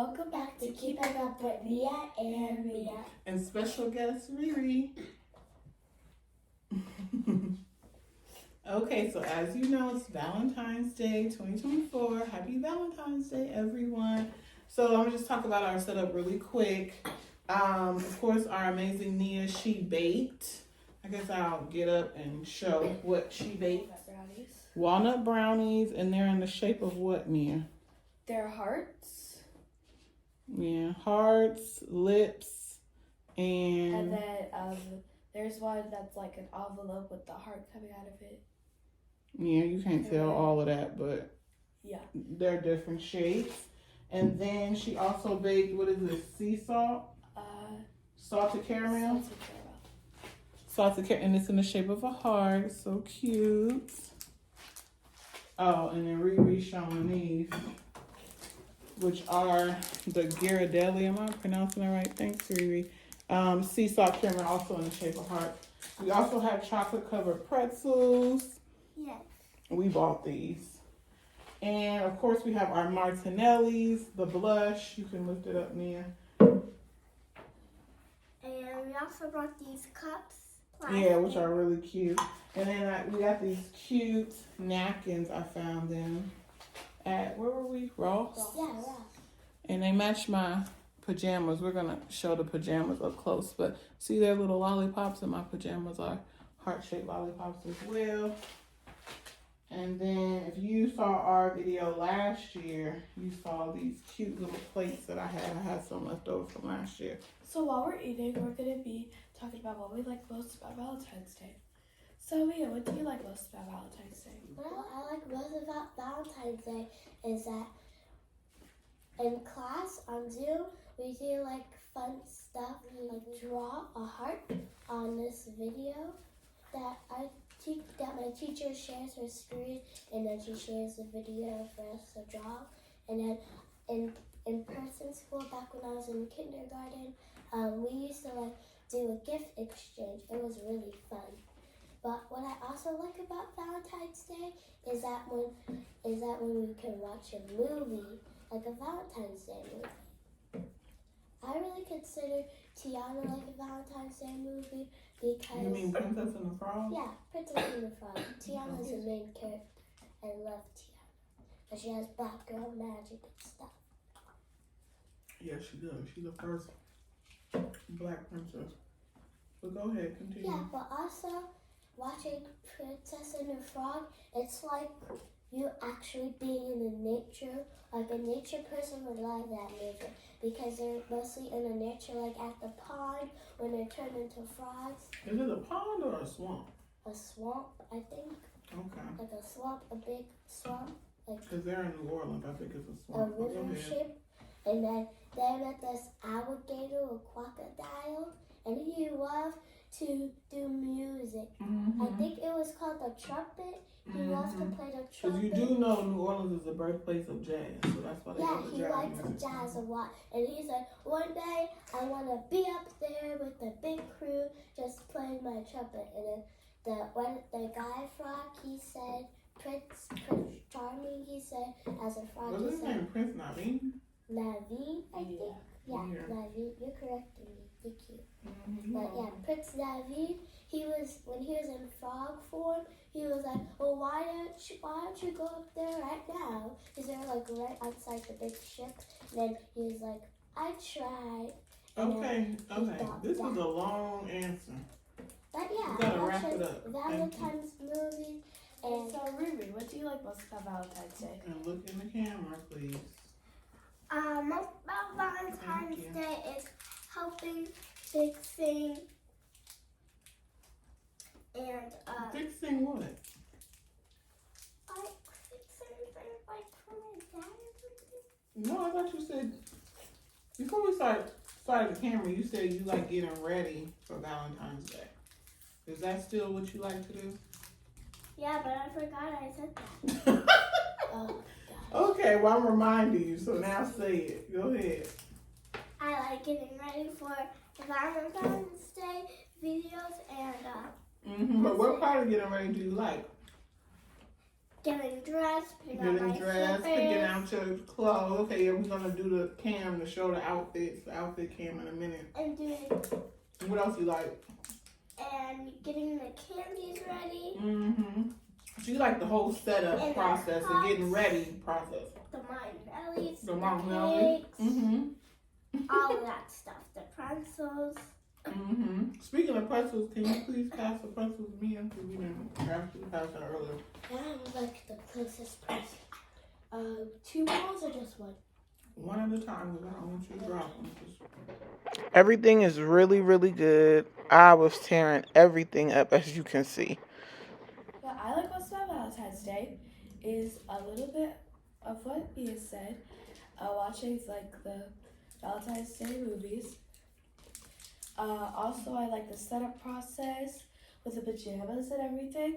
Welcome back to Keeping Up with Mia and Mia. And special guest Riri. Okay, so as you know, it's Valentine's Day 2024. Happy Valentine's Day, everyone. So I'm gonna just talk about our setup really quick. Of course, our amazing Nia, she baked. I guess I'll get up and show what she baked. Walnut brownies, and they're in the shape of what, Nia? They're hearts. Yeah, hearts, lips, And then there's one that's like an envelope with the heart coming out of it. Yeah, you can't tell all of that, but yeah, they're different shapes. And then she also baked, what is this, sea salt? Salted caramel. Salted caramel, and it's in the shape of a heart. So cute. Oh, and then Riri showing these, which are the Ghirardelli. Am I pronouncing it right? Thanks, Riri. Sea salt caramel, also in the shape of heart. We also have chocolate covered pretzels. Yes. We bought these. And of course we have our Martinellis, the blush. You can lift it up, Nia. And we also brought these cups. Yeah, which are really cute. And then we got these cute napkins. I found them at, where were we? Ross? Yeah, Ross. And they match my pajamas. We're going to show the pajamas up close. But see their little lollipops, and my pajamas are heart-shaped lollipops as well. And then if you saw our video last year, you saw these cute little plates that I had. I had some left over from last year. So while we're eating, we're going to be talking about what we like most about Valentine's Day. So Mia, what do you like most about Valentine's Day? What I like most about Valentine's Day is that in class on Zoom, we do like fun stuff, like draw a heart on this video that my teacher shares her screen, and then she shares the video for us to draw. And then in person school, back when I was in kindergarten, we used to like do a gift exchange. It was really fun. But what I also like about Valentine's Day is that when we can watch a movie, like a Valentine's Day movie. I really consider Tiana like a Valentine's Day movie because... You mean Princess and the Frog? Yeah, Princess and the Frog. Tiana's the main character. I love Tiana. But she has black girl magic and stuff. Yeah, she does. She's the first black princess. But go ahead, continue. Yeah, but also watching Princess and the Frog, it's like you actually being in the nature. Like a nature person would love that movie because they're mostly in the nature, like at the pond when they're turned into frogs. Is it a pond or a swamp? A swamp, I think. Okay. Like a swamp, a big swamp. Because they're in New Orleans, I think it's a swamp. A river shape. And then they met this alligator or crocodile, and he loved to do music. Mm-hmm. I think it was called the trumpet. He loves to play the trumpet. Because you do know New Orleans is the birthplace of jazz, so that's why they yeah, have the he jazz likes music. jazz a lot. And he said, one day I want to be up there with the big crew just playing my trumpet. And then the guy frog, he said, Prince Charming, he said, as a frog, What's his name? Prince Naveen? Naveen, I think. Yeah, Naveen, you're correcting me. Thank you. But yeah, Prince Naveen, when he was in frog form, he was like, well, why don't you go up there right now? Because they were like right outside the big ship. And then he was like, I tried. Okay. This is a long answer. But yeah, You gotta I wrap it watched up. Valentine's movies. And so Riri, what do you like most about Valentine's Day? And look in the camera, please. most about Valentine's Day is helping, fixing, and Fixing what? like fixing things like for my dad or something. No, I thought you said, before we started the camera, you said you like getting ready for Valentine's Day. Is that still what you like to do? Yeah, but I forgot I said that. Oh, Okay, well, I'm reminding you, so now say it. Go ahead. I like getting ready for Valentine's Day videos and But what part of getting ready do you like? Getting dressed, picking out Getting my dressed, slippers. picking out your clothes. Okay, yeah, we're gonna do the cam to show the outfits, the outfit cam in a minute. And doing. What else you like? And getting the candies ready. Mm-hmm. So you like the whole setup And process and getting ready process. The marshmallows, The marshmallows. cakes, Mm-hmm. all of that stuff. The pretzels. Mm-hmm. Speaking of pretzels, can you please pass the pretzels to me? Because we didn't actually pass that earlier. I'm like the closest person. 2 balls or just one? One at a time, because I don't want you to drop them. Everything is really, really good. I was tearing everything up, as you can see. What I like most about Valentine's Day is a little bit of what Mia said. Watching like the Valentine's Day movies. Also, I like the setup process with the pajamas and everything.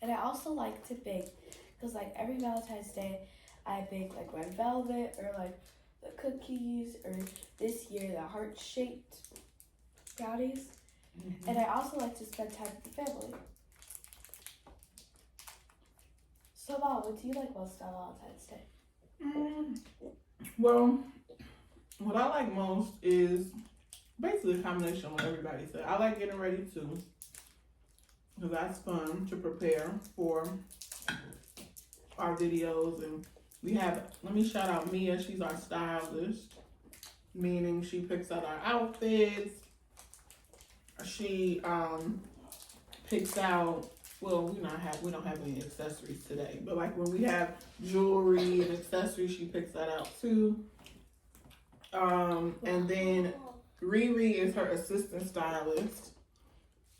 And I also like to bake because like every Valentine's Day, I bake like red velvet or like the cookies or this year the heart-shaped brownies. Mm-hmm. And I also like to spend time with the family. So, Mom, what do you like most about Valentine's Day? Well, what I like most is basically a combination of what everybody said. I like getting ready too, because that's fun to prepare for our videos. And we have, let me shout out Mia, she's our stylist, meaning she picks out our outfits. She picks out, well, we don't have any accessories today, but like when we have jewelry and accessories, she picks that out too. And then Riri is her assistant stylist.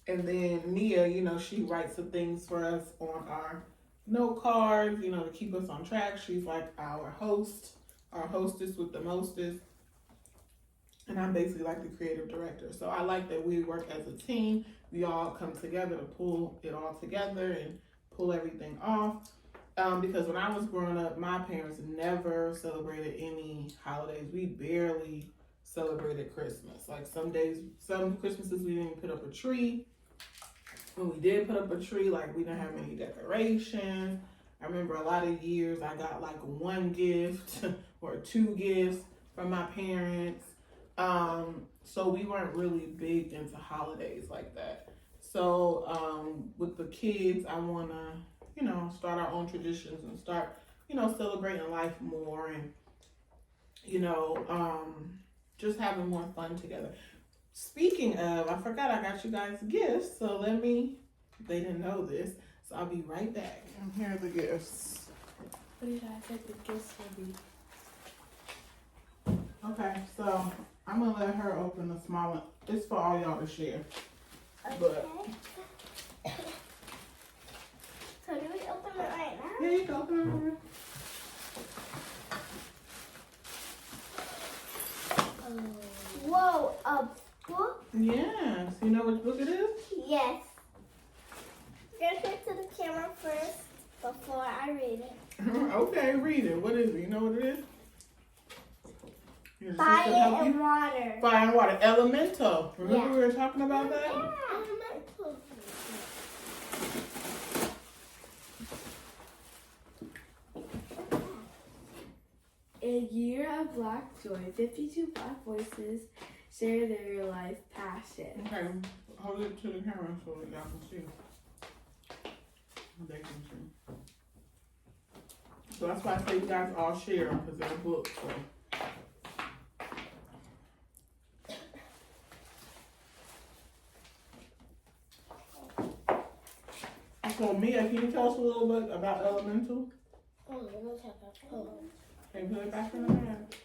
And then Nia, you know, she writes the things for us on our note cards, you know, to keep us on track. She's like our host, our hostess with the mostest. And I'm basically like the creative director. So I like that we work as a team. We all come together to pull it all together and pull everything off. Because when I was growing up, my parents never celebrated any holidays. We barely celebrated Christmas. Like some Christmases we didn't put up a tree. When we did put up a tree, like we didn't have any decorations. I remember a lot of years I got like 1 gift or 2 gifts from my parents. So we weren't really big into holidays like that. So with the kids, I want to, you know, start our own traditions and start, you know, celebrating life more and, you know, just having more fun together. Speaking of, I forgot I got you guys gifts, so they didn't know this, so I'll be right back. And here are the gifts. What do you guys think the gifts will be? Okay, so I'm going to let her open the small one. It's for all y'all to share. Okay. But, so do we open it right now? yeah, you can open it right now. Whoa, a book? Yes. You know which book it is? Yes. Go straight to the camera first before I read it. Okay, read it. What is it? You know what it is? Fire and water. Fire and water. Elemental. Remember Yeah. we were talking about that? Yeah, elemental. A year of black joy. 52 black voices share their life passion. Okay, hold it to the camera so that y'all can see. They can see. So that's why I say you guys all share because they're books. So. So Mia, can you tell us a little bit about Elemental? Oh, let me check out. Hold on. Can you put it back in the bag?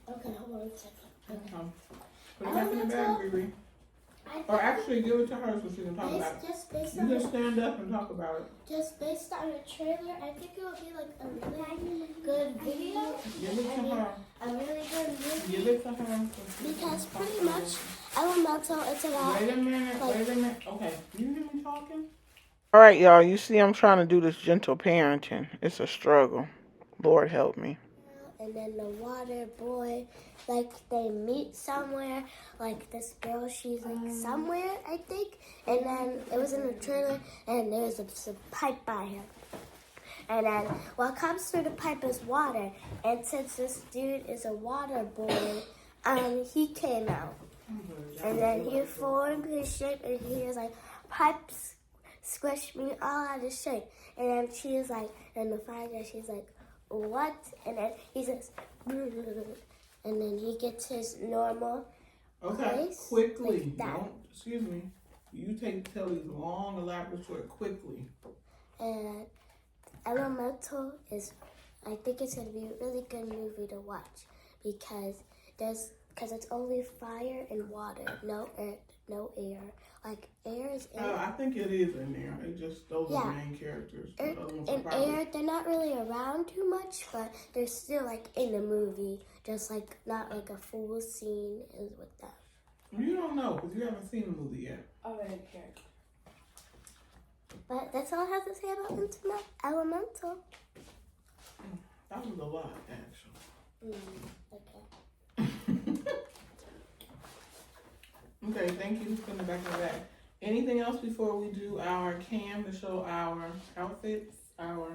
Okay, hold on a second. Okay. Put it back in the bag, Riri. Or actually give it to her so she can talk about it. Just based You on can stand up and talk about it. Just based on the trailer, I think it will be like a really good video. Give it to her. A really good movie. Give it to her. Because pretty much Elemental, it's about. Wait a minute. Okay, you hear me talking? All right, y'all. You see, I'm trying to do this gentle parenting. It's a struggle. Lord help me. and then the water boy, like they meet somewhere. Like this girl, she's like somewhere, I think. And then it was in a trailer, and there was a pipe by him. And then what comes through the pipe is water. And since this dude is a water boy, he came out. And then he formed his shape, and he was like, pipes squished me all out of shape. And then she was like, and the fire guy, she's like, what? And then he says, and then he gets his normal place. Quickly. Like that. Don't, excuse me. You tell these long, elaborate story quickly. And Elemental is, I think it's going to be a really good movie to watch because it's only fire and water, no air. Like air is air. I think it is in there. It just those are the main characters. And air, they're not really around too much, but they're still like in the movie, just like not like a full scene is with them. You don't know because you haven't seen the movie yet. Oh, I didn't care. But that's all I have to say about Elemental. That was a lot, actually. Okay. Okay, thank you for the back of that. Anything else before we do our cam to show our outfits, our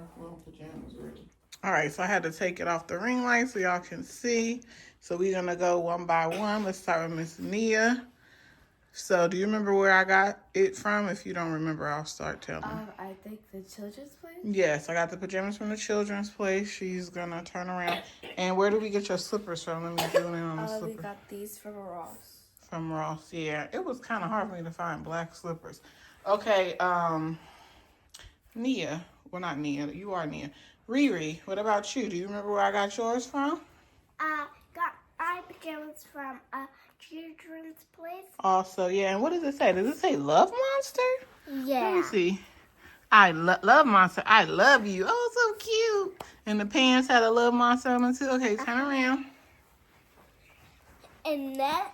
pajamas, really? All right, so I had to take it off the ring light so y'all can see. So we're gonna go one by one. Let's start with Miss Nia. So do you remember where I got it from? If you don't remember, I'll start telling. I think the Children's Place. Yes, I got the pajamas from the Children's Place. She's gonna turn around. And where did we get your slippers from? Let me zoom in on the slippers. We got these from Ross. From Ross, yeah. It was kind of hard for me to find black slippers. Okay, Nia. Well, not Nia. You are Nia. Riri, what about you? Do you remember where I got yours from? Got my pajamas from a Children's Place. Also, yeah. And what does it say? Does it say Love Monster? Yeah. Let me see. I love Monster. I love you. Oh, so cute. And the pants had a Love Monster on them too. Okay, turn around. And that.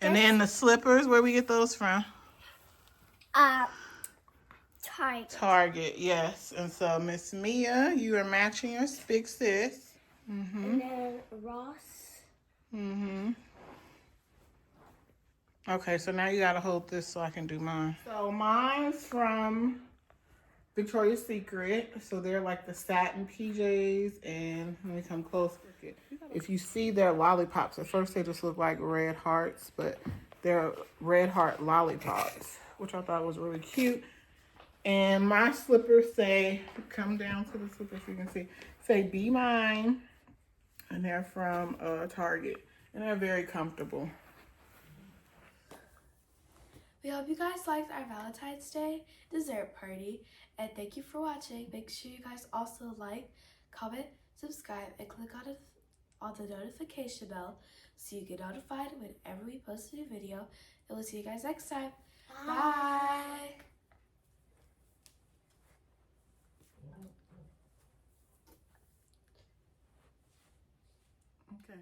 And then the slippers, where we get those from? Target. Target, yes. And so, Miss Mia, you are matching your big sis. Mm-hmm. And then Ross. Mm-hmm. Okay, so now you gotta hold this so I can do mine. So mine's from Victoria's Secret. So they're like the satin PJs, and let me come close. If you see their lollipops, at first they just look like red hearts, but they're red heart lollipops, which I thought was really cute. And my slippers say, come down to the slippers so you can see, say be mine. And they're from Target, and they're very comfortable. We hope you guys liked our Valentine's Day dessert party, and thank you for watching. Make sure you guys also like, comment, subscribe, and click on the notification bell so you get notified whenever we post a new video. And we'll see you guys next time. Bye. Okay.